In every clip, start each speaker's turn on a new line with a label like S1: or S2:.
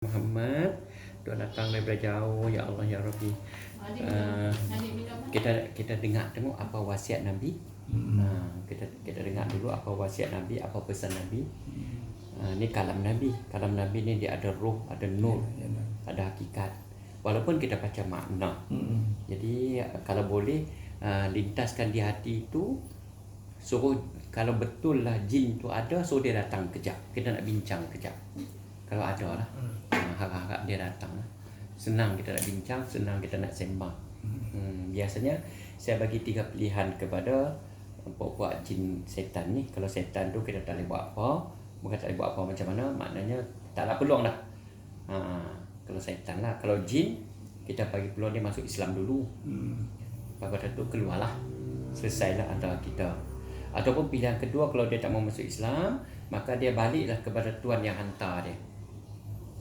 S1: Muhammad dah datang daripada jauh, ya Allah ya Rabbi. Kita dengar tengok apa wasiat Nabi. Kita dengar dulu apa wasiat Nabi, apa pesan Nabi. Ni kalam Nabi. Kalam Nabi ni dia ada roh, ada nur, ada hakikat. Walaupun kita baca makna. Jadi kalau boleh lintaskan di hati itu, suruh kalau betul lah jin tu ada, suruh dia datang kejap. Kita nak bincang kejap. Kalau ada lah, harap-harap dia datang lah. Senang kita nak bincang, senang kita nak sembang. Biasanya saya bagi 3 pilihan kepada buat jin setan ni. Kalau setan tu kita tak boleh buat apa, bukan tak boleh buat apa macam mana, maknanya tak ada peluang dah. Kalau setan lah. Kalau jin, kita bagi peluang dia masuk Islam dulu. Lepas tu keluarlah, selesailah antara kita. Ataupun pilihan kedua, kalau dia tak mau masuk Islam, maka dia baliklah kepada Tuhan yang hantar dia.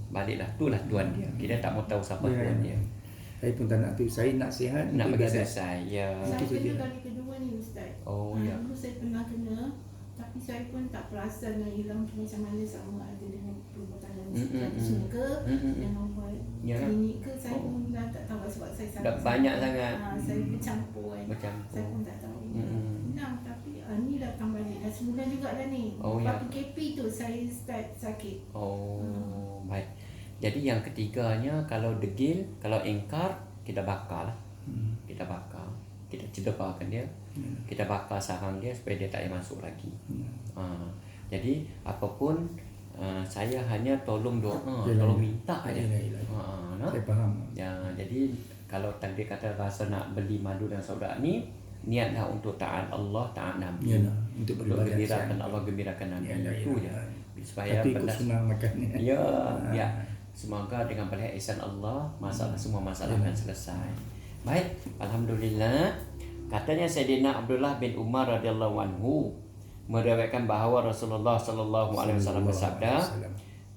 S1: Baliklah, itulah Tuhan dia. Kita tak mau tahu siapa Tuhan dia.
S2: Saya pun tak nak tu. Saya nak sihat,
S1: nak bagi selesai. Ya.
S3: Saya kena kali kedua ni Ustaz.
S1: Ya.
S3: Dulu saya pernah kena, tapi saya pun tak perasan nak hilang tu macam mana, sama ada dengan perbuatan tradisional ke, dengan buat klinik ke, saya pun dah tak tahu sebab saya
S1: dah banyak sangat.
S3: Saya bercampur kan. Saya pun tak tahu. Tapi ni datang balik dah sebulan juga dah ni. Lepas PKP tu saya start sakit.
S1: Baik. Jadi yang ketiganya, kalau degil, kalau ingkar, kita bakar lah. Kita bakar. Kita cederakan dia. Kita bakar sarang dia supaya dia tak payah masuk lagi. Jadi apapun, saya hanya tolong doa, tolong minta aja.
S2: Saya faham.
S1: Ya, jadi kalau takdir kata rasa nak beli madu dan sauda ni, niatlah untuk taat Allah, taat Nabi.
S2: Untuk
S1: gembirakan Allah, gembirakan Nabi. Itu je. Supaya
S2: tapi ikut sunnah makannya.
S1: Ya. Semoga dengan balik ihsan Allah, semua masalah akan selesai. Baik, alhamdulillah. Katanya Sayyidina Abdullah bin Umar radhiyallahu anhu meriwayatkan bahawa Rasulullah sallallahu alaihi wasallam bersabda,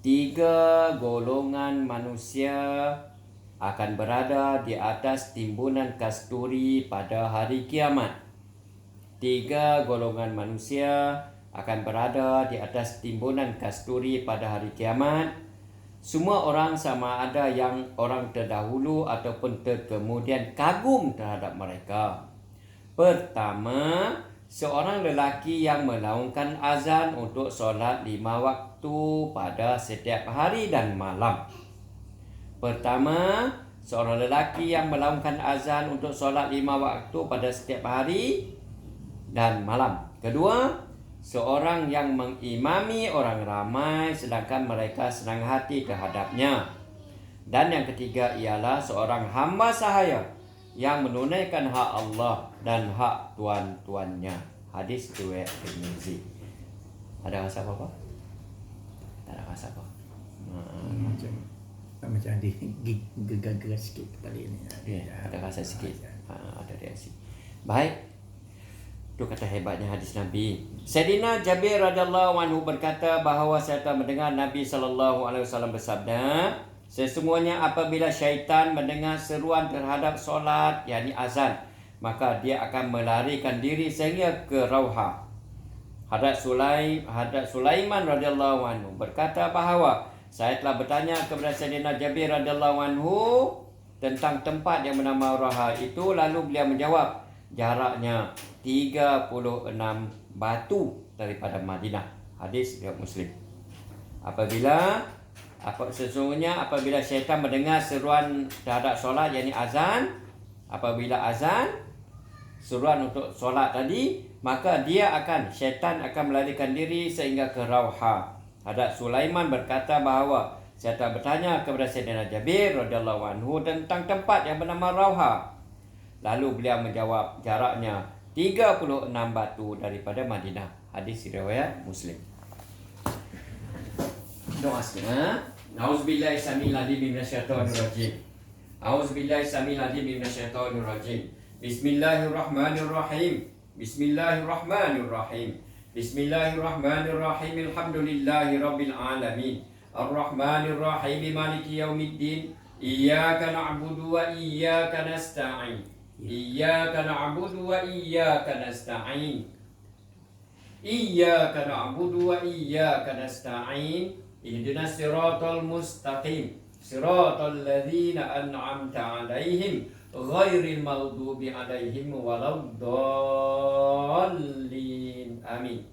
S1: 3 golongan manusia akan berada di atas timbunan kasturi pada hari kiamat. 3 golongan manusia akan berada di atas timbunan kasturi pada hari kiamat. Semua orang, sama ada yang orang terdahulu ataupun terkemudian, kagum terhadap mereka. Pertama, seorang lelaki yang melaungkan azan untuk solat 5 waktu pada setiap hari dan malam. Pertama, seorang lelaki yang melaungkan azan untuk solat 5 waktu pada setiap hari dan malam. Kedua, seorang yang mengimami orang ramai sedangkan mereka senang hati terhadapnya. Dan yang ketiga ialah seorang hamba sahaya yang menunaikan hak Allah dan hak tuan-tuannya. Hadis riwayat Tirmizi. Ada rasa apa-apa? Tak ada rasa apa.
S2: Macam ada gegar-gegar sikit kepala ni.
S1: Ada rasa sikit. Ada reaksi. Baik. Itu kata hebatnya hadis Nabi. Sayyidina Jabir radhiyallahu anhu berkata bahawa saya telah mendengar Nabi sallallahu alaihi wasallam bersabda, sesungguhnya apabila syaitan mendengar seruan terhadap solat, yakni azan, maka dia akan melarikan diri sehingga ke Rauha. Hadrat Sulaiman radhiyallahu anhu berkata bahawa saya telah bertanya kepada Sayyidina Jabir radhiyallahu anhu tentang tempat yang bernama Rauha itu, lalu beliau menjawab, jaraknya 36 batu daripada Madinah. Hadis riwayat Muslim. Sesungguhnya apabila syaitan mendengar seruan terhadap solat, yakni azan, apabila azan, seruan untuk solat tadi, maka syaitan akan melarikan diri sehingga ke Rauha. Hadrat Sulaiman berkata bahawa saya telah bertanya kepada Sayyidina Jabir radhiyallahu anhu tentang tempat yang bernama Rauha. Lalu beliau menjawab, jaraknya 36 batu daripada Madinah. Hadis riwayat Muslim. Doa sekarang. Auzubillahi samil alim minasyaitonir rajim. Auzubillahi samil alim minasyaitonir rajim. Bismillahirrahmanirrahim. Bismillahirrahmanirrahim. Bismillahirrahmanirrahim. Alhamdulillahirabbil alamin. Arrahmanirrahim. Maliki yaumiddin. Iyyaka na'budu wa iyyaka nasta'in. Iyyaka na'budu wa iyyaka nasta'in. Iyyaka na'budu wa iyyaka nasta'in. ihdinas siratal mustaqim siratal ladzina an'amta 'alaihim ghairil maghdubi 'alaihim waladdallin. Amin.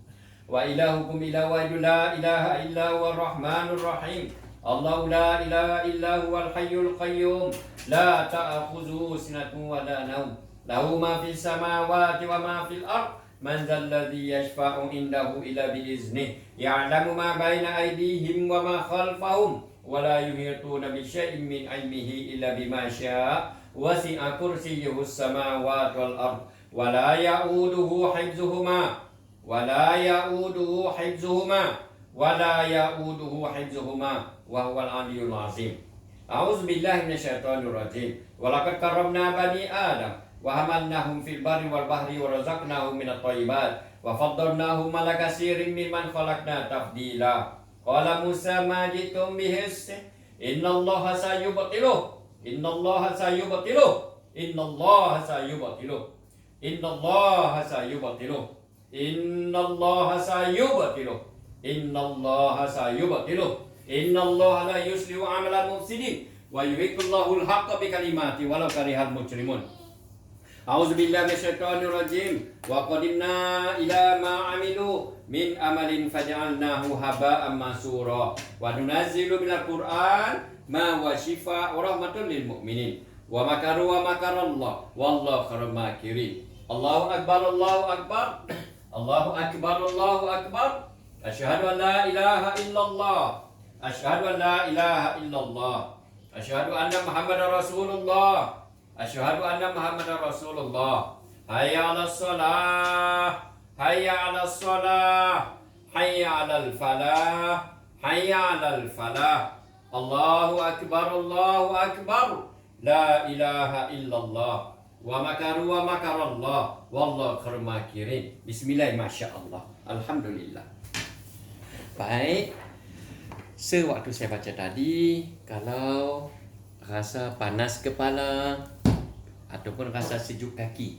S1: Wa ilahukum ilahu wahidun la ilaha illa huwa rahmanur rahim. Allahu la ilaha illa huwal hayyul qayyum la ta'khudhuhu sinatun wa la nawm. Lahu ma fis samawati wa ma fil ard. Man dzal ladzi yashfa'u indahu illa bi iznihi. Ya'lamu ma baina aydihim wa ma khalfahum wa la yuhituna bi syai'in min 'ilmihi illa bima syaa. Wasi'a kursiyyuhu as-samawati wal ard wa la ya'uduhu hifdzuhuma wa la ya'uduhu hifdzuhuma wa la ya'uduhu hifdzuhuma wa huwal 'aliyyul 'azim. A'udzu billahi minasyaitonir rajim. Wa laqad karramna bani Adam wa hamalnahum fil barri wal bahri wa razaqnahum minat thayyibat wa faddalnahum 'ala katsirin mimman khalaqna tafdila. Qala Musa ma jitum bihis innallaha sayubtiluh innallaha sayubtiluh innallaha sayubtiluh innallaha sayubtiluh innallaha sayubtiluh innallaha sayubtiluh innallaha la yuslihu 'amalal mufsidin wa yuhiqqullahu al-haqqa bi kalimati walau karihal mujrimun. A'udzu billahi minasyaitonir rajim. Wa qadimna ila ma 'amilu min amalin faj'alnahu haba'an mansura. Wa nunazzilu minal Qur'an ma huwa shifaa'un wa rahmatun lil mu'minin. Wa makaru wa makarallah wallahu khairul makirin. Allahu akbar Allahu akbar. Allahu akbar Allahu akbar. Asyhadu an la ilaha illallah. Asyhadu an la ilaha illallah. Asyhadu anna Muhammadar Rasulullah. Asyhadu anna Muhammadar Rasulullah. Hayya 'alas shalah. Hayya 'alas shalah. Hayya 'alal falah. Hayya 'alal falah. Allahu akbar Allahu akbar. La ilaha illallah. Wa makaru wa makarallah wallahu khairul makirin. Bismillah, masyaallah. Alhamdulillah. Baik. Sewaktu saya baca tadi, kalau rasa panas kepala ataupun rasa sejuk kaki,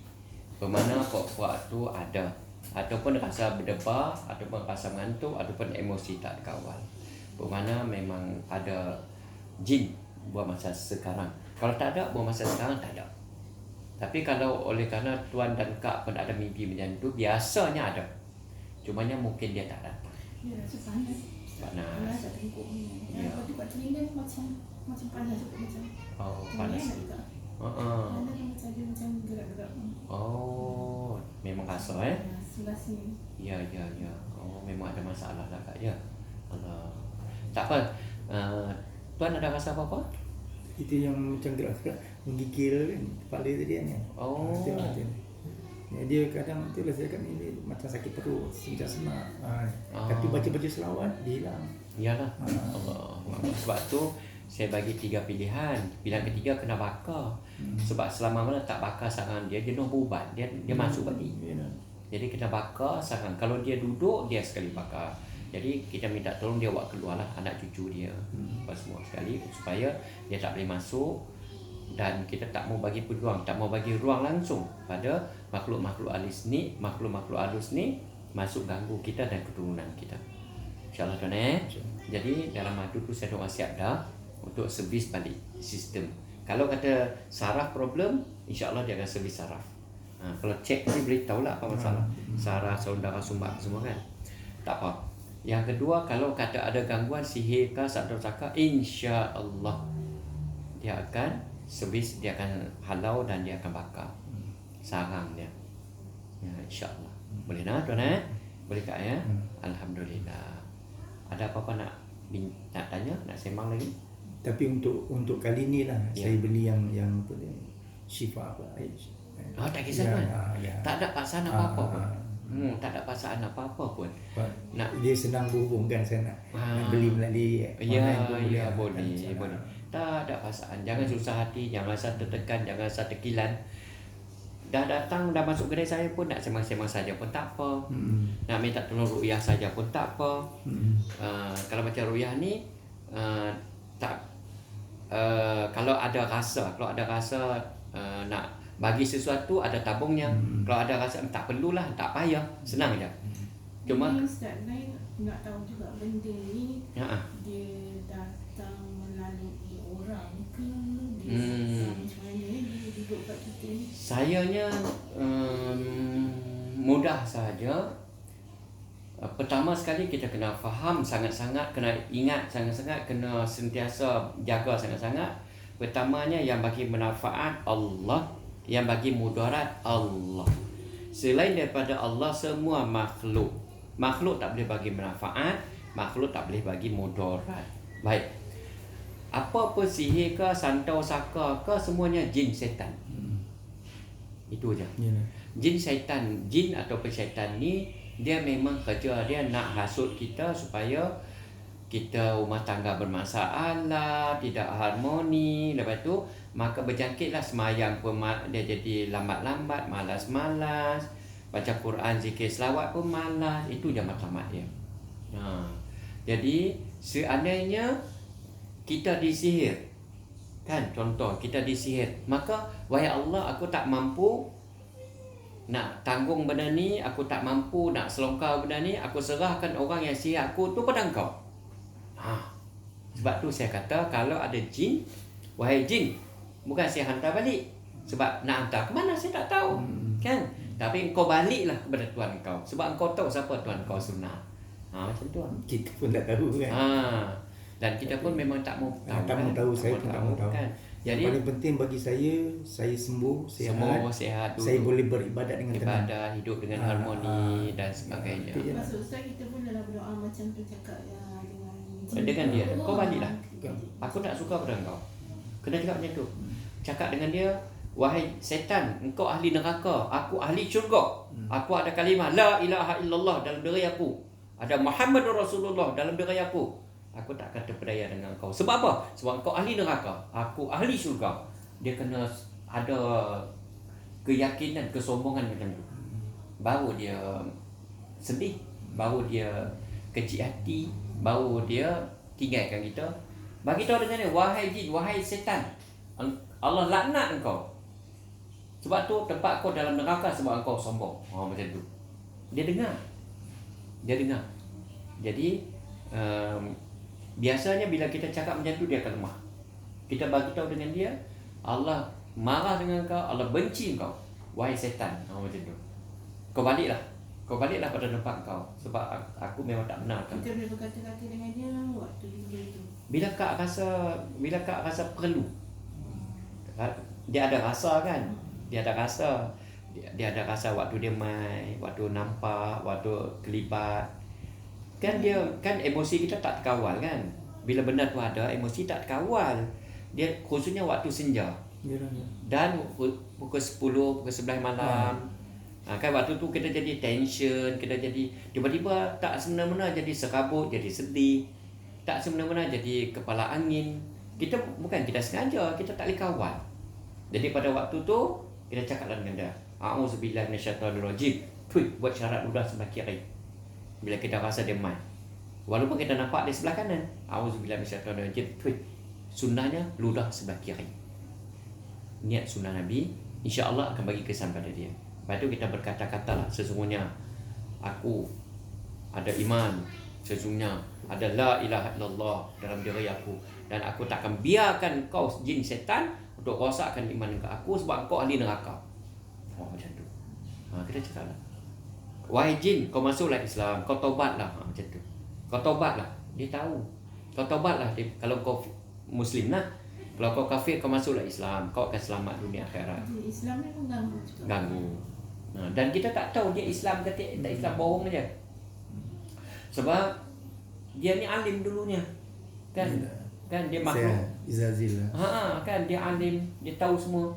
S1: bermakna puak-puak tu ada, ataupun rasa berdebar, ataupun rasa mengantuk, ataupun emosi tak kawal, bermakna memang ada jin buat masa sekarang. Kalau tak ada, buat masa sekarang tak ada. Tapi kalau oleh kerana tuan dan kak pun ada mimpi macam tu, biasanya ada. Cumanya mungkin dia tak datang.
S3: Ya, rasa panas. Panas tak tengok ni. Lepas tu kat telinga macam panas juga macam.
S1: Oh, panas.
S3: Ada macam dia macam gerak-gerak.
S1: Oh, memang rasa
S3: Sebelah sini.
S1: Ya. Oh, memang ada masalah lah kak ya. Allah. Tak apa. Tuan ada rasa apa-apa?
S2: Itu yang macam gerak-gerak menggigil kan kepala tadi kan.
S1: Oh.
S2: Ya, dia kadang tu lah saya kan ini macam sakit perut, macam semak. Tapi baca-baca selawat dia hilang.
S1: Iyalah. Allah. Sebab tu saya bagi 3 pilihan. Pilihan ketiga kena bakar. Sebab selama mana tak bakar sarang dia nak berubat, dia masuk balik. Jadi kena bakar sarang. Kalau dia duduk, dia sekali bakar. Jadi kita minta tolong dia buat keluarlah anak cucu dia. Pas semua sekali supaya dia tak boleh masuk. Dan kita tak mau bagi peluang, tak mau bagi ruang langsung pada makhluk-makhluk halus ni, makhluk-makhluk halus ni masuk ganggu kita dan keturunan kita. InsyaAllah tuan Jadi dalam madu tu saya doa siap dah untuk servis balik sistem. Kalau kata saraf problem, insyaAllah dia akan servis saraf. Kalau cek ni boleh tahulah apa masalah. Saraf, saudara, sumbat semua kan. Tak apa. Yang kedua, kalau kata ada gangguan sihir ke atau saka, insya-Allah dia akan servis, dia akan halau dan dia akan bakar sarang dia. Ya, insya-Allah. Boleh nak tuan Boleh tak ya? Alhamdulillah. Ada apa-apa nak tanya, nak sembang lagi?
S2: Tapi untuk kali ni lah saya beli yang apa ni, Syifa apa?
S1: Tak kisah kan? Tak ada paksaan apa-apa pun. Tak ada paksaan apa-apa pun.
S2: Dia senang berhubungkan saya nak beli melalui
S1: online pun boleh. Tak ada paksaan. Jangan susah hati, jangan rasa tertekan, jangan rasa terkilan. Dah datang, dah masuk kedai saya pun nak sembang-sembang saja pun tak apa. Nak minta tolong ruqyah saja pun tak apa. Kalau macam ruqyah ni kalau ada rasa nak bagi sesuatu ada tabungnya. Kalau ada rasa tak perlulah, tak payah, senang je. Cuma
S3: Ini Ustaz lain nak tahu juga benda ni
S1: ha,
S3: dia datang melalui orang ke dia macam mana dia duduk kat kita ni.
S1: sayanya mudah saja. Pertama sekali kita kena faham sangat-sangat, kena ingat sangat-sangat, kena sentiasa jaga sangat-sangat. Pertamanya yang bagi manfaat Allah, yang bagi mudarat Allah. Selain daripada Allah, semua makhluk. Makhluk tak boleh bagi manfaat, makhluk tak boleh bagi mudarat. Baik. Apa-apa sihir ke, santau saka ke, semuanya jin setan. Itu je.
S2: Ya.
S1: Jin syaitan, jin atau syaitan ni dia memang kerja dia nak hasut kita supaya kita rumah tangga bermasalah, tidak harmoni. Lepas tu maka berjangkitlah semayang pun dia jadi lambat-lambat, malas-malas. Baca Quran, zikir, selawat pun malas. Itu je matlamat dia. Jadi seandainya kita disihir, kan, contoh kita disihir, maka wahai Allah, aku tak mampu nak tanggung benda ni, aku tak mampu nak selongkar benda ni, aku serahkan orang yang sihir aku tu pada engkau. Sebab tu saya kata kalau ada jin, wahai jin, bukan saya hantar balik. Sebab nak hantar ke mana saya tak tahu, kan? Tapi engkau baliklah kepada Tuhan engkau, sebab engkau tahu siapa Tuhan engkau sunat. Macam tu.
S2: Kita pun tak tahu kan.
S1: Dan kita pun memang tak mau tahu.
S2: Tak mau tahu, saya pun tak mau tahu.
S1: Kan? Jadi
S2: yang paling penting bagi saya sembuh,
S1: sehat dulu.
S2: saya boleh beribadat dengan tenang.
S1: Ibadah, hidup dengan harmoni dan sebagainya.
S3: Maksud Ustaz kita pun dalam berdoa macam tu cakap
S1: dengan dia, kau baliklah. Aku tak suka pada engkau. Kena cakap macam tu. Cakap dengan dia, wahai setan, engkau ahli neraka, aku ahli syurga. Aku ada kalimah la ilaha illallah dalam diri aku. Ada Muhammadur Rasulullah dalam diri aku. Aku tak akan terpedaya dengan kau. Sebab apa? Sebab kau ahli neraka, aku ahli syurga. Dia kena ada keyakinan, kesombongan macam tu. Baru dia sedih, baru dia kecil hati, baru dia tinggalkan kita. Bagi tahu dengan dia, wahai jin, wahai setan, Allah laknat engkau. Sebab tu tempat kau dalam neraka sebab engkau sombong. Macam tu. Dia dengar. Jadi biasanya bila kita cakap macam tu dia akan lemah. Kita bagi tahu dengan dia, Allah marah dengan kau, Allah benci kau, wahai setan. Macam tu. Kau baliklah pada tempat kau, sebab aku memang tak benar.
S3: Kita boleh berkata-kata dengan dia waktu dia itu.
S1: Bila kak rasa perlu, dia ada rasa kan, dia ada rasa waktu dia main, waktu nampak, waktu kelibat. Kan dia kan emosi kita tak terkawal kan. Bila benda tu ada, emosi tak terkawal. Dia khususnya waktu senja. Dan pukul 10, pukul 11 malam. Kan waktu tu kita jadi tension, kita jadi tiba-tiba tak semena-mena jadi serabut, jadi sedih. Tak semena-mena jadi kepala angin. Kita sengaja, kita tak boleh kawal. Jadi pada waktu tu kita cakaplah dengan dia, a'udzubillahi minasyaitonirrajim. Buat syarat ludah sebelah kiri. Bila kita rasa dia main, walaupun kita nampak di sebelah kanan, auzubillahi minasyaitonirrajim, sunnahnya ludah sebelah kiri. Niat sunnah Nabi, insya-Allah akan bagi kesan pada dia. Lepas tu kita berkata-kata lah, sesungguhnya aku ada iman, sesungguhnya ada la ilaha illallah dalam diri aku, dan aku takkan biarkan kau jin setan untuk rosakkan iman aku sebab kau ahli neraka. Macam tu. Kita cakap lah, wahai jin, kau masuklah Islam, kau taubatlah. Macam tu. Kau taubatlah. Dia tahu. Kau taubatlah. Kalau kau Muslim lah. Kalau kau kafir, kau masuklah Islam. Kau akan selamat dunia akhirat.
S3: Islam ni pun ganggu juga.
S1: Ganggu. Dan kita tak tahu dia Islam ke tak Islam, bohong aja. Sebab dia ni alim dulunya. Kan? Kan dia makhluk.
S2: Izazil.
S1: Kan dia alim, dia tahu semua.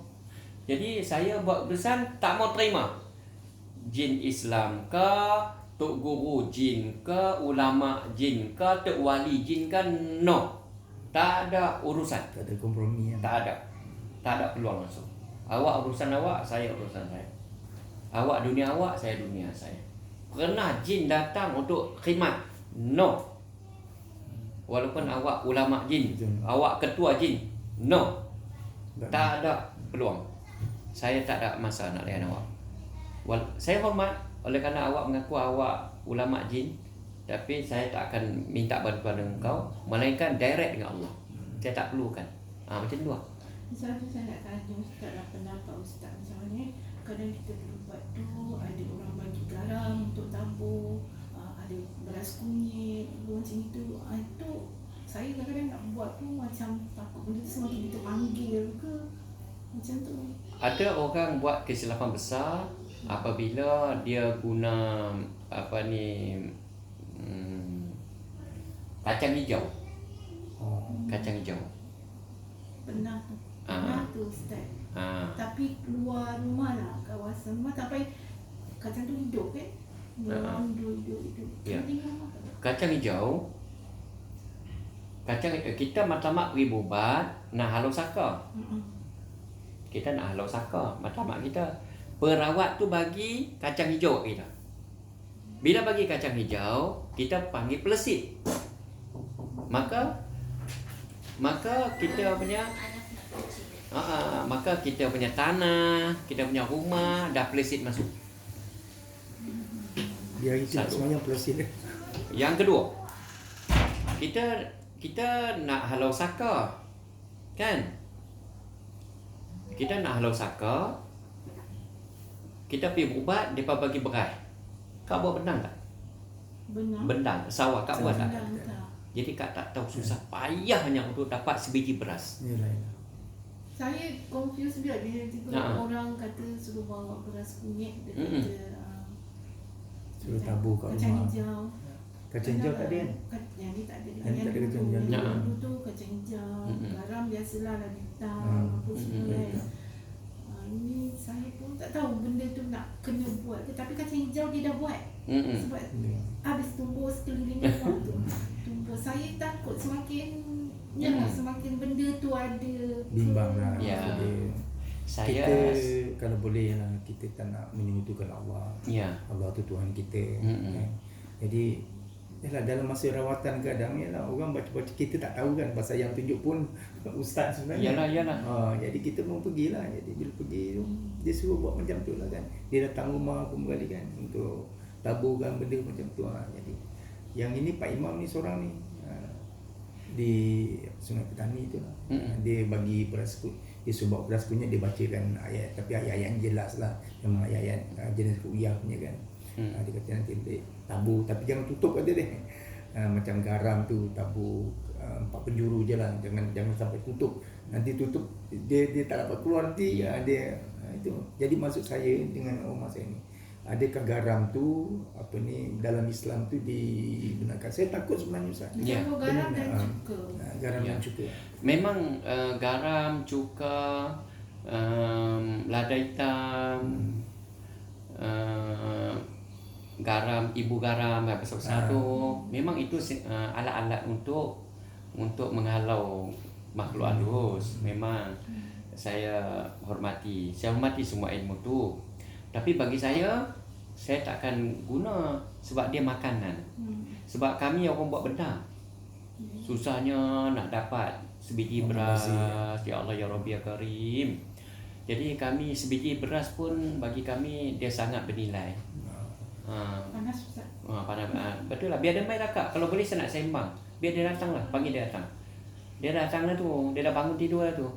S1: Jadi saya buat keputusan tak mau terima. Jin Islam ke, tok guru jin ke, ulama jin ke, tok wali jin ke, no. Tak ada urusan.
S2: Tak ada kompromi.
S1: Tak ada peluang langsung. Awak urusan awak, saya urusan saya. Awak dunia awak, saya dunia saya. Pernah jin datang untuk khidmat? No. Walaupun awak ulama jin, awak ketua jin, no. Tak ada peluang. Saya tak ada masa nak layan awak. Saya hormat oleh kerana awak mengaku awak ulama jin, tapi saya tak akan minta bantuan dengan kau, melainkan direct dengan Allah. Saya tak perlukan. Macam tu lah.
S3: Satu saya nak tanya Ustaz lah, pendapat Ustaz. Misalnya kadang kita berubat tu ada orang bagi garam untuk tabur, ada beras kunyit, macam itu. Itu saya kadang-kadang nak buat tu macam takut benda tu semakin kita panggil ke macam tu.
S1: Ada orang buat kesilapan besar apabila dia guna kacang hijau. Kacang hijau.
S3: Pernah tu Ustaz. Tapi keluar rumah lah, kawasan rumah tak payah kacang tu hidup kan. Dalam hidup.
S1: Ya. Kacang hijau. Kita matlamat pergi berubat nak halau saka. Kita nak halau saka, matlamat kita. Perawat tu bagi kacang hijau kita. Bila bagi kacang hijau, kita panggil pelesit. Maka kita punya maka kita punya tanah, kita punya rumah dah pelesit masuk.
S2: Dia itu semuanya pelesit.
S1: Yang kedua, kita nak halau saka, kan? Kita nak halau saka, kita pergi berubat, mereka bagi berai. Kak buat bendang tak? Bendang, sawah kak buat tak? Jadi kak tak tahu susah payahnya untuk dapat sebiji beras.
S3: Saya confused bila orang kata suruh bawa beras kunyit daripada
S2: suruh tabur kat
S3: kacang
S2: rumah.
S3: hijau.
S2: Kacang hijau tak ada kan?
S3: Yang ni tak ada.
S2: Yang tak ada kacang hijau.
S3: Dulu tu kacang hijau, garam biasalah lada hitam, apa semua kan. Ini saya pun tak tahu benda tu nak kena buat ke, tapi kacang hijau dia dah buat. Sebab habis tumbuh sekeliling rumah tu. Tumbuh. Saya takut semakin benda tu ada
S2: bimbang lah.
S1: Ya. Saya
S2: Kita kalau boleh lah, kita tak nak menyekutukan Allah.
S1: Ya.
S2: Allah tu Tuhan kita. Kan? Jadi dalam masa rawatan kadang orang baca-baca, kita tak tahu kan pasal yang tunjuk pun ustaz sebenarnya.
S1: Yalah.
S2: Jadi kita pun pergilah. Jadi bila pergi tu dia suruh buat macam tu lah kan. Dia datang rumah kembali kan untuk taburkan benda macam tu. Jadi yang ini Pak Imam ni seorang ni di Sungai Petani tu lah. Dia bagi beras kunyit, dia suruh bawa beras kunyit, dia bacakan ayat, tapi ayat yang jelas lah, memang ayat jenis ru'yah punya kan. Dia kata nanti boleh tabur, tapi jangan tutup kata dia. Macam garam tu tabur 4 penjuru je lah, jangan sampai tutup. Nanti tutup dia tak dapat keluar nanti. Dia itu. Jadi maksud saya dengan rumah saya ni, adakah garam tu dalam Islam tu digunakan? Saya takut sebenarnya Ustaz.
S3: Kalau garam dan cuka.
S2: Garam dan cuka.
S1: Memang garam, cuka, lada hitam, garam, ibu garam, besar-besar tu, memang itu alat-alat untuk menghalau makhluk halus. Memang saya hormati semua ilmu tu. Tapi bagi saya tak akan guna sebab dia makanan. Sebab kami orang buat benda. Susahnya nak dapat sebiji beras. Ya Allah ya Rabbi ya Karim. Jadi kami sebiji beras pun bagi kami dia sangat bernilai.
S3: Panas Ustaz.
S1: Betul lah. Biar dia main lah Kak. Kalau boleh saya nak sembang. Biar dia datang lah. Panggil dia datang. Dia datang lah tu. Dia dah bangun tidur lah tu.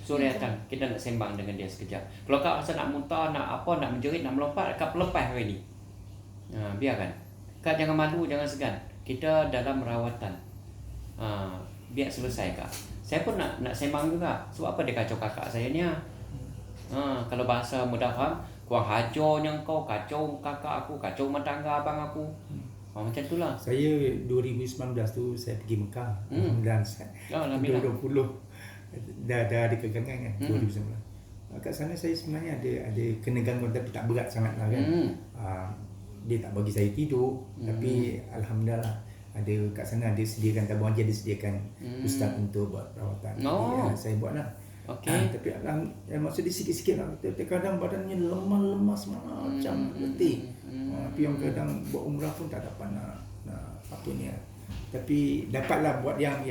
S1: Sore datang, kita nak sembang dengan dia sekejap. Kalau kau rasa nak muntah, nak apa, nak menjerit, nak melompat, kau lepas hari ni. Biarkan. Kau jangan malu, jangan segan. Kita dalam rawatan. Biar selesai Kak. Saya pun nak sembang juga. Sebab apa dia kacau kakak saya ni? Kalau bahasa mudah faham, kurang hajarnya kau, kacau kakak aku, kacau rumah tangga abang aku. Macam tu lah.
S2: Saya 2019 tu saya pergi Mekah. Dan 2020 dah ada kegangan kan 2019. Kat sana saya sebenarnya ada kena gangguan tapi tak berat sangat lah kan. Dia tak bagi saya tidur, tapi alhamdulillah ada kat sana ada sediakan tabung haji, ada sediakan ustaz untuk buat perawatan. Jadi, saya buat lah. Tapi maksud dia sikit-sikit lah. Kadang badannya lemas macam letih. Tapi yang kadang buat umrah pun tak dapat nak apa ni. Tapi dapatlah buat yang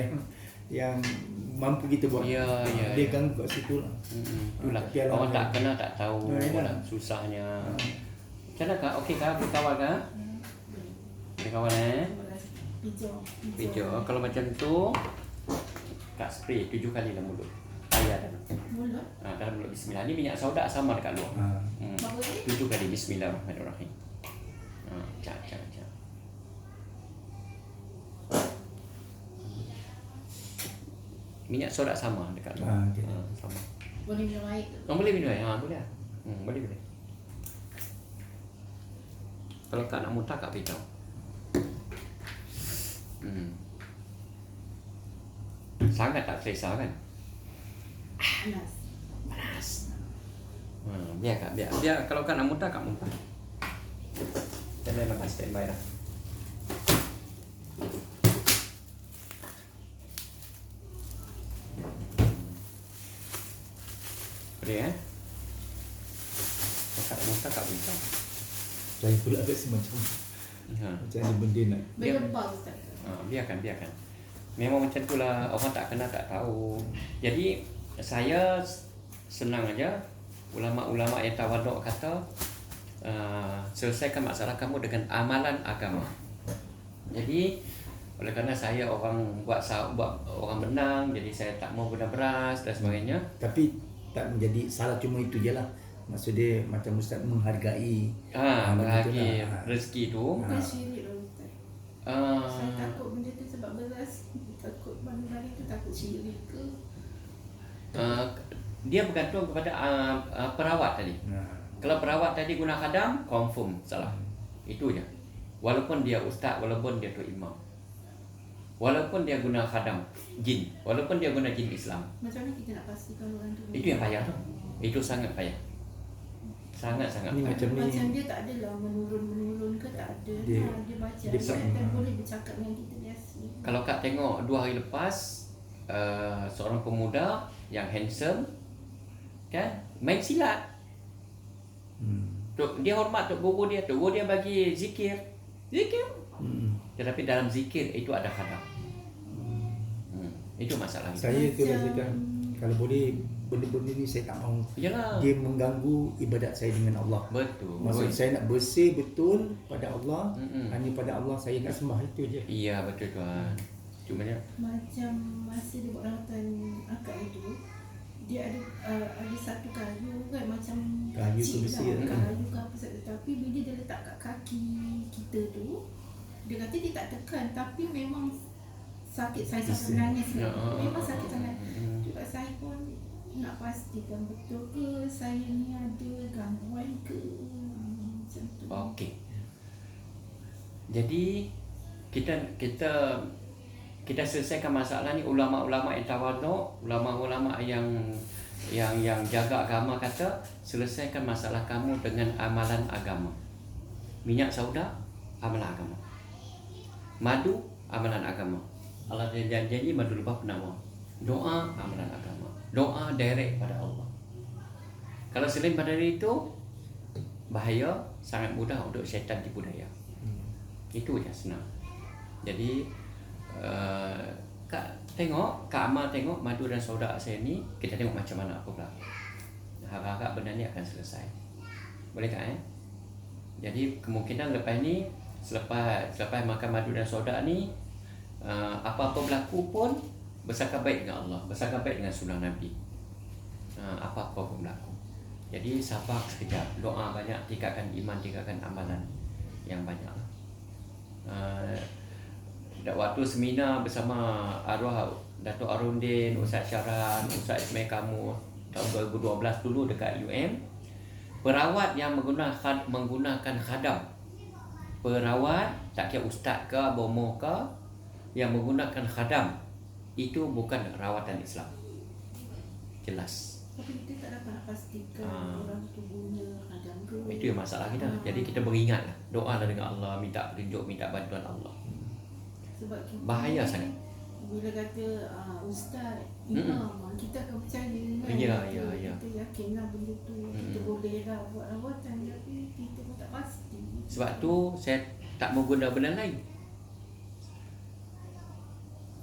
S2: mampu kita buat. Dia ganggu kat situ lah.
S1: Itulah. Orang tak kenal tak tahu susahnya. Macam mana Kak? Okey Kak? Boleh kawal Kak? Ada kawan
S3: Hijau.
S1: Hijau. Kalau macam tu Kak spray 7 kali dalam mulut. Air dalam.
S3: Mulut.
S1: Dalam mulut bismillah. Ni minyak sauda sama dekat luar.
S3: Bawa ni.
S1: 7 kali bismillahirrahmanirrahim. Cak. Minyak soda sama dekat luar.
S2: Okay.
S1: Sama.
S3: Boleh minum air tu.
S1: Boleh minum air. Boleh. Boleh. Kalau tak nak muntah Kak beritahu. Sangat tak selesa kan? Panas. Biar Kak, biar kalau Kak nak muntah, Kak muntah. Jangan lepas standby dah. Boleh Kalau Kak nak muntah, Kak beritahu.
S2: Saya pula rasa macam ada benda nak.
S3: Berlebah Ustaz.
S1: Biarkan. Memang macam itulah, orang tak kenal tak tahu. Jadi saya senang aja. Ulama-ulama yang tawaduk kata selesaikan masalah kamu dengan amalan agama. Jadi oleh kerana saya orang buat orang menang, jadi saya tak mau guna beras dan sebagainya.
S2: Tapi tak menjadi salah, cuma itu je lah. Maksud dia macam Ustaz menghargai
S1: menghargai rezeki tu.
S3: Bukan syirik lah Ustaz. Saya takut benda tu sebab beras. Takut balik tu takut syirik ke.
S1: Dia bergantung kepada perawat tadi. Kalau perawat tadi guna khadam, confirm salah. Itu je. Walaupun dia ustaz, walaupun dia tu imam, walaupun dia guna khadam jin, walaupun dia guna jin Islam.
S3: Macam mana kita nak pastikan orang tu?
S1: Itu yang payah tu. Itu sangat payah. Sangat-sangat
S2: Ni
S1: payah.
S3: Macam dia tak adalah menurun ke, tak ada. Dia baca dan boleh bercakap dengan kita biasa.
S1: Kalau Kak tengok 2 hari lepas seorang pemuda yang handsome kan main silat. Dia hormat Tok Guru dia. Tok Guru dia bagi zikir. Tetapi dalam zikir itu ada khadam. Itu masalah.
S2: Saya tu rasakan kalau boleh benda-benda ni saya tak mahu.
S1: Yalah.
S2: Dia mengganggu ibadat saya dengan Allah.
S1: Betul.
S2: Maksud saya nak bersih betul pada Allah. Hanya pada Allah saya nak sembah, itu je.
S1: Iya betul tuan. Cumanya
S3: Macam masa dia buat rawatan akad itu, dia ada satu kayu kan, macam
S2: Kayu tu
S3: kecil
S2: besi
S3: lah,
S2: kan?
S3: kayu ke apa saja. Tapi bila dia letak kat kaki kita tu, dia kata dia tak tekan, tapi memang sakit. Saya sampai menangis. Memang sakit sangat. Juga saya pun nak pastikan betul ke saya ni ada gangguan ke, macam tu.
S1: okey. Jadi kita selesaikan masalah ni. Ulama-ulama yang tawaduk, ulama-ulama yang jaga agama kata selesaikan masalah kamu dengan amalan agama. Minyak sauda, amalan agama. Madu, amalan agama. Allah janji madu lebah penawar. Doa, amalan agama. Doa direct pada Allah. Kalau selain pada itu, bahaya, sangat mudah untuk syaitan tipu daya. Itu je senang. Jadi Kak Amal tengok madu dan sauda saya ni, kita tengok macam mana apa berlaku. Harap-harap benda ni akan selesai. Boleh tak Jadi kemungkinan lepas ni, selepas makan madu dan sauda ni, apa-apa berlaku pun bersangka baik dengan Allah, bersangka baik dengan sunnah Nabi. Apa-apa pun berlaku. Jadi sabar sekejap, doa banyak, tingkatkan iman, tingkatkan amalan yang banyak. Waktu seminar bersama arwah Datuk Arundin, Ustaz Syaran, Ustaz Ismail Kamu tahun 2012 dulu dekat UM, perawat yang menggunakan khadam, perawat tak kira ustaz ke bomo ke, yang menggunakan khadam itu bukan rawatan Islam. Jelas.
S3: Tapi kita tak dapat nak pastikan orang tu guna khadam ke.
S1: Itu yang masalah kita. Jadi kita beringatlah, doalah dengan Allah, minta petunjuk, minta bantuan Allah.
S3: Sebab kita
S1: Bahaya sangat.
S3: Bila kata ustaz, imam, kita akan percaya kan.
S1: Ya.
S3: Kita yakinlah benda tu. Kita boleh lah buat rawatan, tapi kita pun tak pasti.
S1: Sebab tu saya tak mau guna benda lain.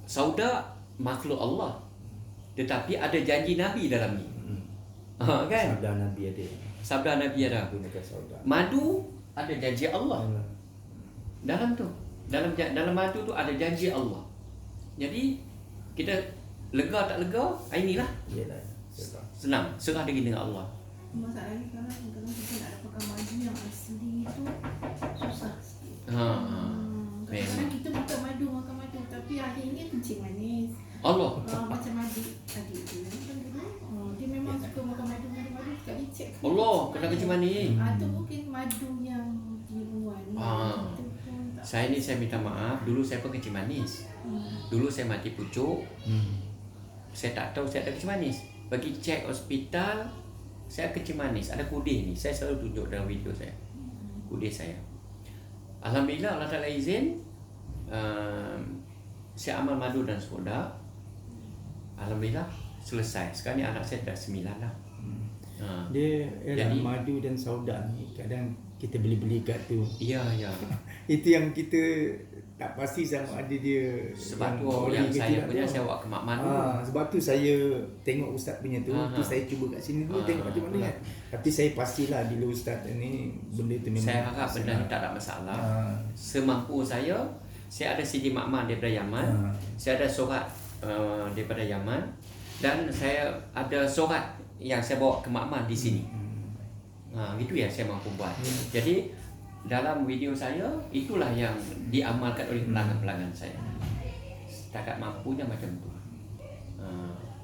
S1: Sauda makhluk Allah, tetapi ada janji Nabi dalam ni. Kan?
S2: Sabda Nabi ada.
S1: Gunakan sauda.
S2: Gunakan sauda.
S1: Madu ada janji Allah dalam tu. dalam madu tu ada janji Allah. Jadi kita lega tak lega, inilah
S2: Yalah.
S1: senang, serah diri dengan Allah.
S3: Masalahnya sekarang kita nak dapatkan madu yang asli tu susah sikit. Kadang-kadang kita makan madu, tapi akhirnya kencing manis.
S1: Allah.
S3: Macam adik dia kan dulu, dia memang suka makan madu, sekali cek.
S1: Allah kena kencing manis.
S3: Tu mungkin madu yang tiruan. Kita pun tak.
S1: Saya minta maaf, dulu saya pun kencing manis. Dulu saya mati pucuk. Saya tak tahu saya ada kencing manis. Pergi cek hospital, saya kencing manis. Ada kudih ni. Saya selalu tunjuk dalam video saya. Kudih saya. Alhamdulillah Allah Ta'ala izin, saya amal madu dan soda. Alhamdulillah selesai. Sekarang ni anak saya dah 9 lah.
S2: Dia
S1: Jadi-
S2: madu dan sauda ni kadang kita beli kat tu.
S1: Ya.
S2: Itu yang kita tak pasti sama ada dia
S1: Sebab tu
S2: ori
S1: yang
S2: ke
S1: saya
S2: tidak
S1: punya
S2: tu.
S1: saya bawa ke Mak Madu.
S2: Sebab tu saya tengok ustaz punya tu, tu saya cuba kat sini dulu tengok macam mana kan. Tapi saya pastilah bila ustaz ni benda tu memang
S1: Saya harap benda ni tak ada masalah. Semampu saya ada CD Makmah daripada Yaman. Saya ada surat daripada Yaman, dan saya ada surat yang saya bawa ke Makmah di sini. Itu yang saya mampu buat. Jadi dalam video saya itulah yang diamalkan oleh pelanggan-pelanggan saya. Setakat mampunya macam tu.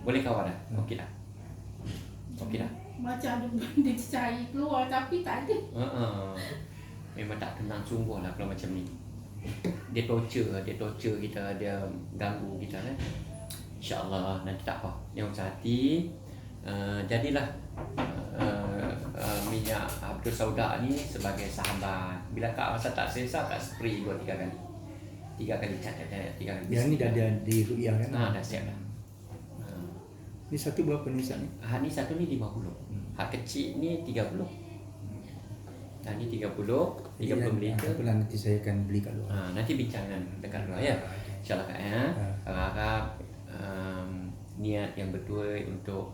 S1: Boleh kawan dah? Okey dah.
S3: Macam ada benda cair keluar tapi tak ada.
S1: Memang tak tenang sungguh lah kalau macam ni. Dia torture kita, dia ganggu kita kan. InsyaAllah nanti tak apa. Yang usah hati. Jadilah minyak Abdul Sauda ni sebagai sahabat. Bila Kak rasa tak selesa, Kak spray 2-3 kali. 3 kali cat, 3 kali.
S2: yang ni dah ada di ruqyah kan.
S1: Dah siap dah.
S2: Ni satu berapa ni Ustaz ni?
S1: Ni satu ni 50. Hak kecil ni 30. Ni 30 liter.
S2: Apalah nanti saya akan beli kat luar.
S1: Nanti bincang dekat luar ya. InsyaAllah Kak ya. Harap niat yang betul untuk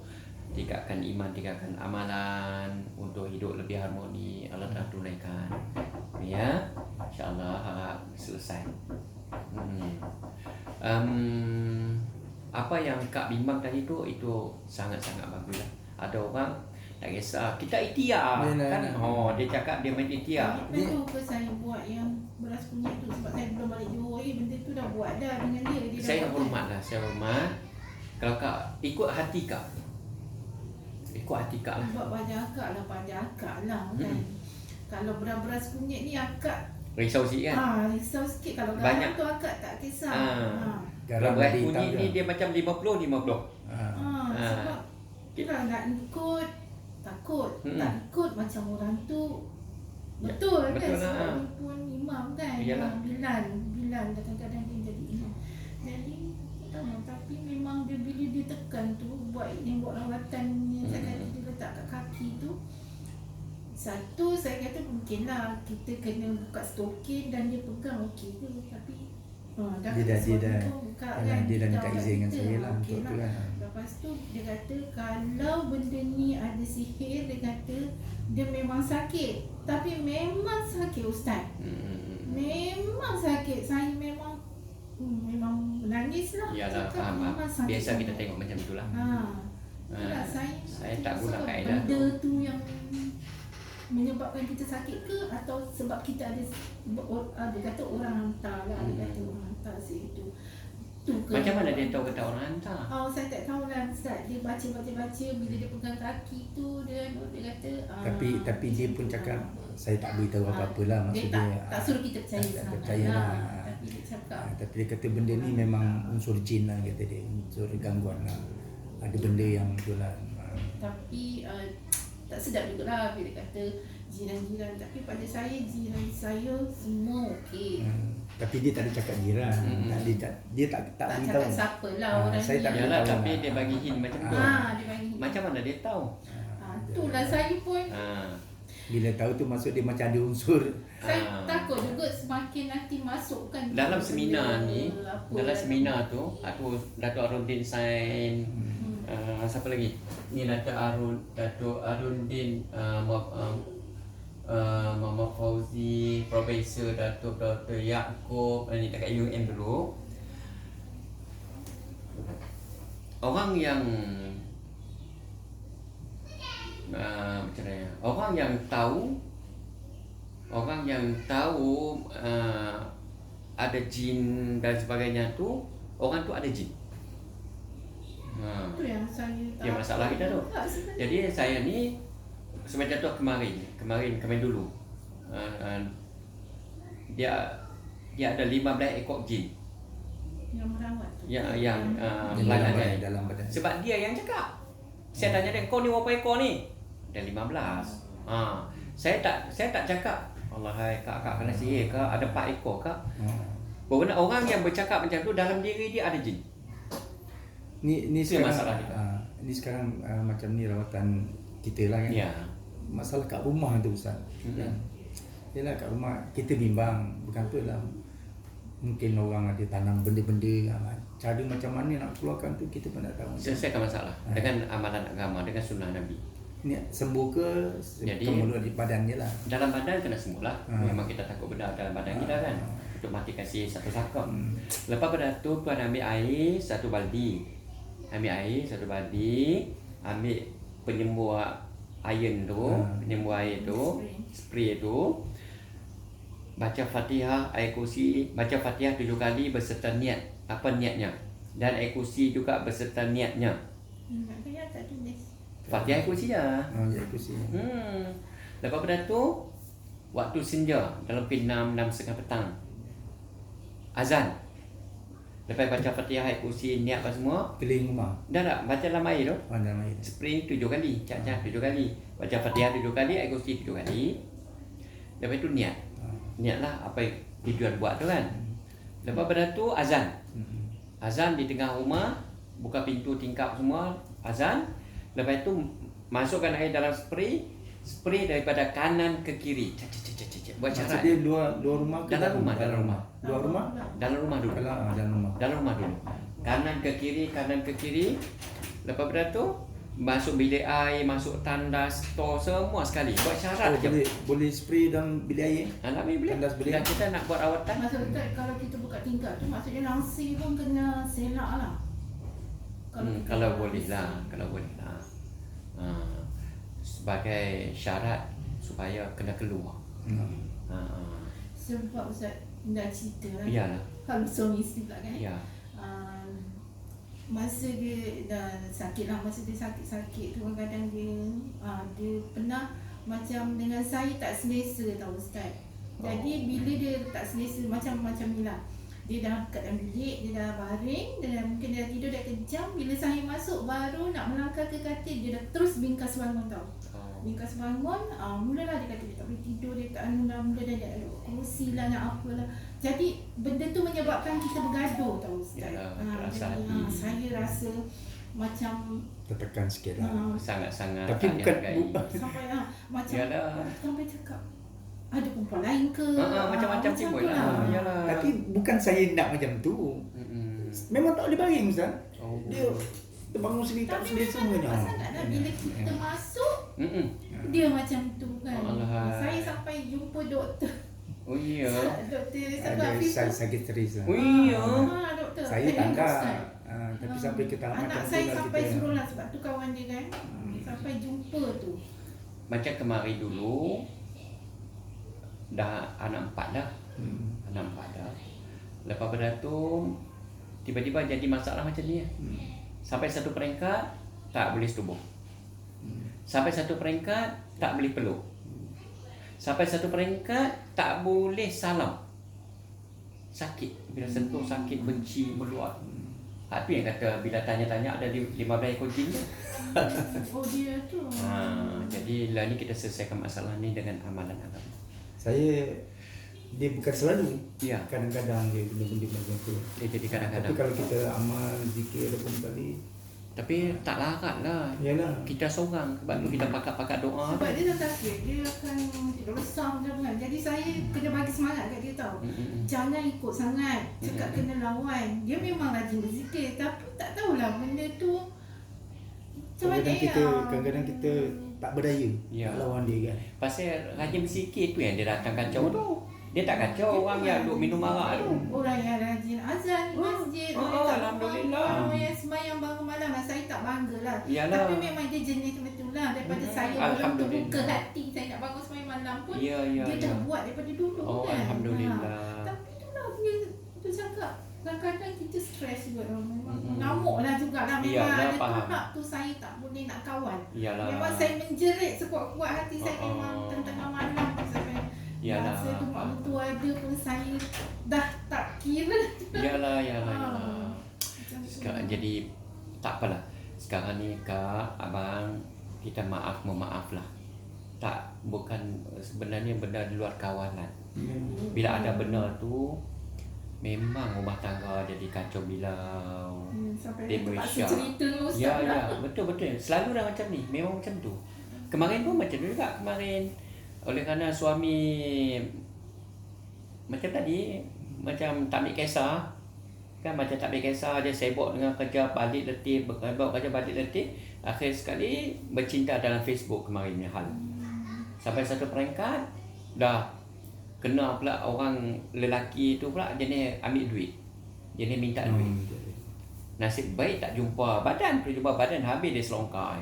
S1: tingkatkan iman, tingkatkan amalan, untuk hidup lebih harmoni, Allah telah tunaikan. Ya, InsyaAllah harap selesai. Apa yang Kak bimbang tadi tu, itu sangat-sangat bagus lah. Ada orang tak kisah, kita ikhtiar kan. Dia cakap dia main ikhtiar.
S3: Perlu ke saya buat yang beras kunyit tu sebab saya belum balik Johor, benda tu dah buat dah dengan dia.
S1: Saya hormat lah, saya hormat. Kalau Kak ikut hati Kak, lah.
S3: Sebab pada akak lah kan. Kalau beras kunyit ni akak
S1: Risau sikit kan.
S3: risau sikit. Kalau
S1: Banyak.
S3: garam tu akak tak kisah.
S1: Kalau beras kunyit ni dia macam 50-50.
S3: Sebab kita nak ikut takut, tak ikut macam orang tu betul kan.
S1: betul lah.
S3: Sebab dia pun imam kan.
S1: Iyalah.
S3: Bilal kadang-kadang dia jadi imam. Jadi tapi memang dia bila dia tekan tu buat rawatan yang saya kata dia letak kat kaki tu, satu saya kata mungkinlah kita kena buka stokin dan dia pegang okey tu, tapi dah
S2: Dia dah
S3: buka kan,
S2: dia dah minta
S3: kat
S2: izin dengan
S3: kita,
S2: saya lah
S3: okey
S2: untuk tu
S3: lah.
S2: kan.
S3: Lepas tu dia kata kalau benda ni ada sihir, dia kata dia memang sakit, tapi memang sakit Ustaz. Memang sakit. Saya memang menangis lah.
S1: Yalah,
S3: Cakap
S1: faham.
S3: memang sakit
S1: Biasa kita
S3: sangat.
S1: tengok macam itulah.
S3: Itulah
S1: saya tak guna
S3: sebab
S1: kaedah
S3: benda
S1: tu.
S3: tu yang menyebabkan kita sakit ke, atau sebab kita ada dia kata orang hantar lah, dia kata orang hantar situ. Tu ke?
S1: Macam mana dia tahu kata orang hantar?
S3: Saya tak tahulah Ustaz. Dia baca bila dia pegang kaki tu dia kata
S2: Tapi dia pun cakap saya tak beritahu apa-apa lah, maksud dia
S3: tak suruh kita percaya
S2: tak
S3: sangat
S2: percaya lah.
S3: Tapi dia cakap
S2: Tapi dia kata benda ni memang unsur jin lah, kata dia, unsur gangguan lah. Ada benda yang betul lah.
S3: tapi tak sedap juga lah bila kata jiran-jiran. Tapi pada saya, jiran saya semua okey.
S2: Tapi dia tak ada cakap jiran. Dia tak
S3: Tak
S2: beritahu.
S3: cakap siapa lah orang
S2: saya
S3: ni.
S2: tak
S1: Yalah,
S2: beritahu
S1: tapi
S2: lah.
S1: dia bagi hint macam tu.
S3: Dia bagi.
S1: Macam mana dia tahu?
S3: Itulah saya pun.
S2: Bila tahu tu maksud dia macam ada unsur.
S3: Saya takut juga semakin nanti masukkan
S1: Dalam
S3: benda
S1: seminar ni,
S3: apa
S1: dalam
S3: dalam-
S1: seminar tu, Datuk Arundin Sain, siapa lagi? Ni Datuk Arundin Mama Fauzi, Profesor Datuk Dr. Yaakob, ni dekat UM dulu. Orang yang macam mana? Orang yang tahu ada jin dan sebagainya tu, orang tu ada jin.
S3: Itu yang saya tak
S1: Ya, masalah kita tu.
S3: tak sebenarnya.
S1: Jadi saya ni semacam tu kemarin dulu. Dia ada 15 ekor jin
S3: Yang merawat tu.
S1: yang
S2: dalam
S1: pelanggan.
S2: dalam badan.
S1: Sebab dia yang cakap. Saya tanya dia, kau ni berapa ekor ni? Ada 15. Saya tak cakap. Allah hai kak kena sihir ke? Ada 4 ekor ke? Berbenar orang yang bercakap macam tu dalam diri dia ada jin.
S2: Ni
S1: Itu yang
S2: sekarang
S1: masalah kita.
S2: ni sekarang macam ni rawatan kita lah kan.
S1: Ya.
S2: Masalah kat rumah tu Ustaz. Kan. Yalah kat rumah kita bimbang, bukan tu lah. Mungkin orang ada tanam benda-benda, cara macam mana nak keluarkan tu kita pun tak tahu.
S1: Selesaikan masalah dengan amalan agama, dengan sunnah Nabi.
S2: Ni sembuh ke
S1: Jadi,
S2: kemudian di badannya lah.
S1: Dalam badan kena sembuh lah. Memang kita takut benda dalam badan kita kan. Untuk matikan si satu sakam. Lepas pada tu tuan ambil air 1 baldi. Ambil penyembuh iron tu, penyembuh air tu, spray tu. Baca Fatihah, ayat kursi, baca Fatihah 7 kali beserta niat. Apa niatnya? Dan ayat kursi juga beserta niatnya.
S3: Saya tak tulis.
S1: Fatihah ayat kursi je.
S2: Ya kursi.
S1: Lepas pada tu waktu senja dalam pukul 6:30 petang. Azan. Lepas baca Fatihah ayat kursi, niat apa semua.
S2: Keliling rumah.
S1: Dah tak baca dalam air tu.
S2: Dalam air.
S1: Spray 7 kali, cak-cak 7 kali. Baca Fatihah 7 kali, ayat kursi 7 kali. Lepas tu niat. Niatlah apa yang tujuan buat tu kan. Lepas pada tu azan. Azan di tengah rumah, buka pintu tingkap semua, azan. Lepas tu masukkan air dalam spray daripada kanan ke kiri. Buat syarat.
S2: Maksud dia luar rumah ke
S1: Dalam rumah.
S2: Luar rumah?
S1: Dalam rumah dulu.
S2: Dalam rumah.
S1: Dulu. Kanan ke kiri. Lepas pada tu masuk bilik air, masuk tandas, store semua sekali. Buat syarat je.
S2: Boleh spray dalam bilik air?
S1: Dalam bilik.
S2: Tandas bilik.
S1: Dan kita nak buat rawatan.
S3: Maksudnya kalau kita buka tingkap tu maksudnya langsir pun kena selak lah.
S1: Kalau boleh lah. Sebagai syarat supaya kena keluar.
S3: Sebab Ustaz dah cerita lah.
S1: Iyalah.
S3: Kalau suami isteri pula kan.
S1: Ya.
S3: Masa dia dah sakit lah, masa dia sakit tu kadang dia pernah macam dengan saya tak selesa tau Ustaz. Jadi bila dia tak selesa macam ni lah. Dia dah kat dalam bilik, dia dah baring, dia dah, mungkin dia dah tidur dah kejam. Bila saya masuk baru nak melangkah ke katil, dia dah terus bingkas bangun tau. Bingkas bangun, mulalah dia kata dia tak boleh tidur, dia tak anu dah, mula dah ada kursi lah, nak apalah. Jadi benda tu menyebabkan kita bergaduh tau Ustaz. Jadi saya rasa macam
S2: tertekan sikit lah.
S1: Sangat-sangat
S2: Tapi bukan
S3: sampai macam
S1: Yalah.
S3: sampai cakap ada perempuan lain ke?
S1: Macam-macam timbul lah. Yalah.
S2: Tapi bukan saya nak macam tu. Memang tak boleh baring Ustaz. Dia terbangun sendiri tak
S3: tapi
S2: selesa semuanya.
S3: masalah bila kita masuk dia macam tu kan. Saya sampai jumpa doktor.
S1: Oh iya.
S3: Doktor
S2: Ada
S3: sebab
S2: sakit serius lah.
S1: Oh iya.
S3: doktor.
S2: Saya tangga. Tapi sampai ke tahap
S3: anak
S2: macam tu
S3: saya
S2: lah
S3: sampai
S2: kita.
S3: suruh lah sebab tu kawan dia kan. Sampai jumpa tu.
S1: Macam kemarin dulu dah anak 4 dah. Anak 4 dah. Lepas pada tu tiba-tiba jadi masalah macam ni. Sampai satu peringkat tak boleh setubuh. Sampai satu peringkat tak boleh peluk. Sampai satu peringkat tak boleh salam. Sakit. Bila sentuh sakit, benci, meluat. Apa yang kata bila tanya-tanya ada 15 ekor jin je.
S3: Oh dia tu.
S1: Jadi lah ni kita selesaikan masalah ni dengan amalan agama.
S2: Dia bukan selalu.
S1: Ya.
S2: Kadang-kadang dia benda-benda macam tu.
S1: Dia jadi kadang-kadang.
S2: Tapi kalau kita amal, zikir ataupun kali.
S1: Tapi tak larat lah.
S2: Yalah.
S1: Kita seorang. Sebab tu kita pakat-pakat doa.
S3: Sebab dia dah sakit, dia akan tidak besar macam kan. Jadi saya kena bagi semangat kat dia tau. Jangan ikut sangat. Cakap kena lawan. Dia memang rajin berzikir tapi tak tahulah benda tu
S2: Kadang-kadang kita tak berdaya
S1: Ya.
S2: nak lawan dia kan.
S1: Pasal rajin bersikir tu yang dia datang kacau tu. Dia tak kacau orang yang duk minum arak tu.
S3: Orang yang rajin azan di masjid,
S1: Alhamdulillah.
S3: orang yang sembahyang bangun malam lah. Saya tak bangga lah.
S1: Yalah.
S3: Tapi memang dia jenis betul lah. Daripada saya belum
S1: Alhamdulillah.
S3: terbuka hati saya nak bangun sembahyang malam pun,
S1: Ya,
S3: dia dah buat daripada dulu
S1: Oh,
S3: kan.
S1: Alhamdulillah.
S3: Tapi itulah dia tu cakap. Kadang-kadang kita stres juga lah. Memang
S1: Mm-mm.
S3: mengamuk lah juga lah. Memang
S1: Iyalah,
S3: ada
S1: faham.
S3: tahap tu saya tak boleh nak kawan.
S1: Iyalah.
S3: Memang saya menjerit sekuat-kuat hati saya memang tengah malam sampai
S1: Iyalah.
S3: masa tu mak mentua ada pun saya dah tak kira.
S1: Yalah.
S3: Macam tu.
S1: Sekarang jadi tak apalah. Sekarang ni Kak, Abang, kita memaaf lah. Tak, bukan sebenarnya benda di luar kawalan. Bila ada benda tu, memang rumah tangga jadi kacau bilau.
S3: Sampai
S1: Dia
S3: terpaksa
S1: bersyak.
S3: cerita dengan ustaz
S1: Ya,
S3: pula.
S1: betul. Selalu dah macam ni, memang macam tu. Kemarin pun macam tu juga kemarin. Oleh kerana suami macam tadi, macam tak ambil kisah. Kan macam tak ambil kisah, dia sibuk dengan kerja balik letih, bawa kerja balik letih. Akhir sekali bercinta dalam Facebook kemarin ni hal. Sampai satu peringkat, dah kena pula orang lelaki tu pula jenis ambil duit. Jenis minta duit. Nasib baik tak jumpa badan, jumpa badan habis dia selongkar.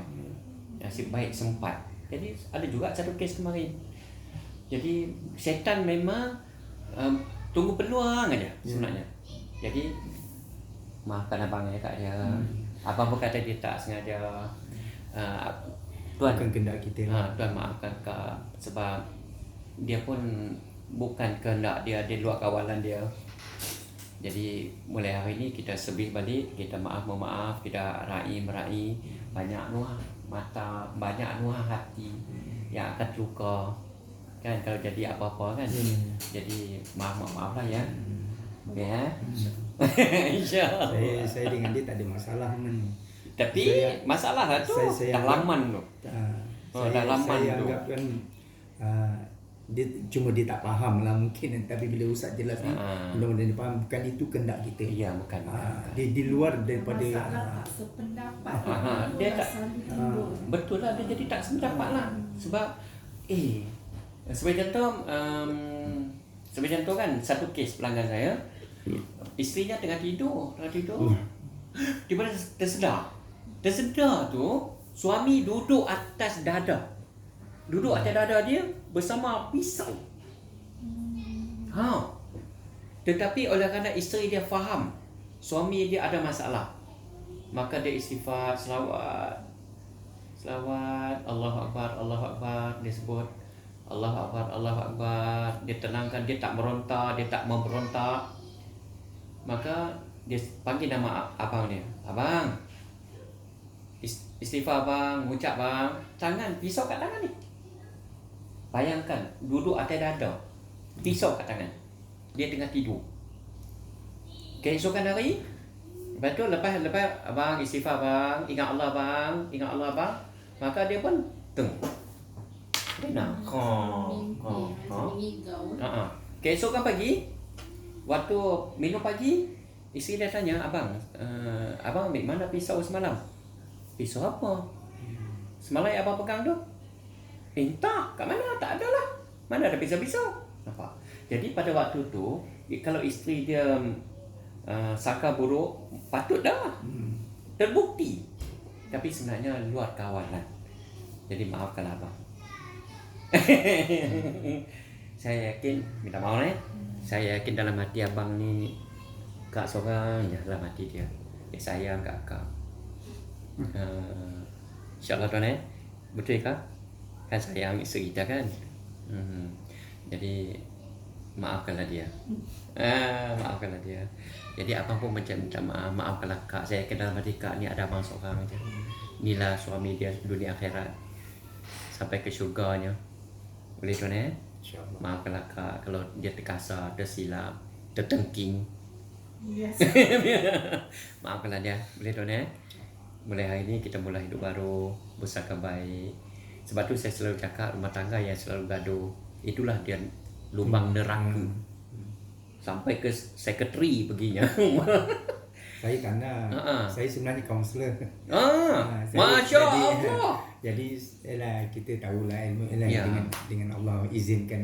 S1: Nasib baik sempat. Jadi ada juga satu kes kemarin. Jadi syaitan memang tunggu peluang aja sebenarnya. Jadi maafkan abang ya Kak dia. Abang pun kata dia tak sengaja. Tuan
S2: Bukan kehendak kita lah.
S1: Tuan maafkan Kak sebab dia pun bukan kehendak dia di luar kawalan dia. Jadi mulai hari ni kita sebih balik, kita maaf, kita merai banyak nuah mata, banyak nuah hati yang akan terluka kan kalau jadi apa-apa kan. Jadi maaf lah ya. Okey ya. InsyaAllah.
S2: Saya dengan dia tak ada masalah ni.
S1: Tapi masalah lah tu dah laman tu. Dah laman
S2: saya
S1: tu.
S2: anggap kan dia cuma dia tak faham lah mungkin, tapi bila Ustaz jelas ni mudah-mudahan dia faham bukan itu kehendak kita.
S1: Ya, bukan.
S2: Dia di luar daripada
S3: Masalah tak sependapat.
S1: Dia tak
S3: timbul.
S1: betul lah, dia jadi tak sependapat lah. Sebab sebagai contoh kan satu kes pelanggan saya, isterinya tengah tidur, tiba-tiba tersedar tu suami duduk atas dada dia bersama pisau. Tetapi oleh kerana isteri dia faham suami dia ada masalah, maka dia istighfar, selawat, Allahu Akbar, dia sebut Allahu Akbar, dia tenangkan, dia tak meronta, dia tak memberontak. Maka dia panggil nama abang dia, abang, istighfar bang, ucap bang, tangan, pisau kat tangan ni. Bayangkan, duduk atas dada, pisau kat tangan. Dia tengah tidur. Keesokan hari, lepas tu lepas abang istighfar bang, ingat Allah bang, maka dia pun tenang. Keesokan pagi, waktu minum pagi, isteri dia tanya, abang ambil mana pisau semalam? Pisau apa? Semalam yang abang pegang tu? Entah, kat mana? Tak ada lah. Mana ada pisau-pisau? Nampak? Jadi pada waktu tu, kalau isteri dia sangka buruk, patut dah terbukti. Tapi sebenarnya luar kawalan. Jadi maafkanlah abang. Saya yakin, minta maaf saya yakin dalam hati abang ni Kak seorang je dalam hati dia. Dia sayang kat Kak. InsyaAllah tuan betul Kak? Kan sayang isteri kita kan. Jadi maafkanlah dia. Maafkanlah dia. Jadi abang pun macam minta maaf, maafkanlah Kak. Saya yakin dalam hati Kak ni ada abang seorang je. Inilah suami dia dunia akhirat sampai ke syurganya. Boleh tuan
S2: InsyaAllah.
S1: Maafkanlah Kak kalau dia terkasar, tersilap, tertengking.
S3: Yes.
S1: Maafkanlah dia. Boleh tuan Mulai hari ni kita mulai hidup baru, bersangka baik. Sebab tu saya selalu cakap rumah tangga yang selalu gaduh, itulah dia lubang neraka. Sampai ke sekretari perginya.
S2: Saya tak nak. Saya sebenarnya kaunselor.
S1: Masya Allah.
S2: Jadi yalah, kita tahulah ilmu yalah,
S1: Ya.
S2: dengan Allah izinkan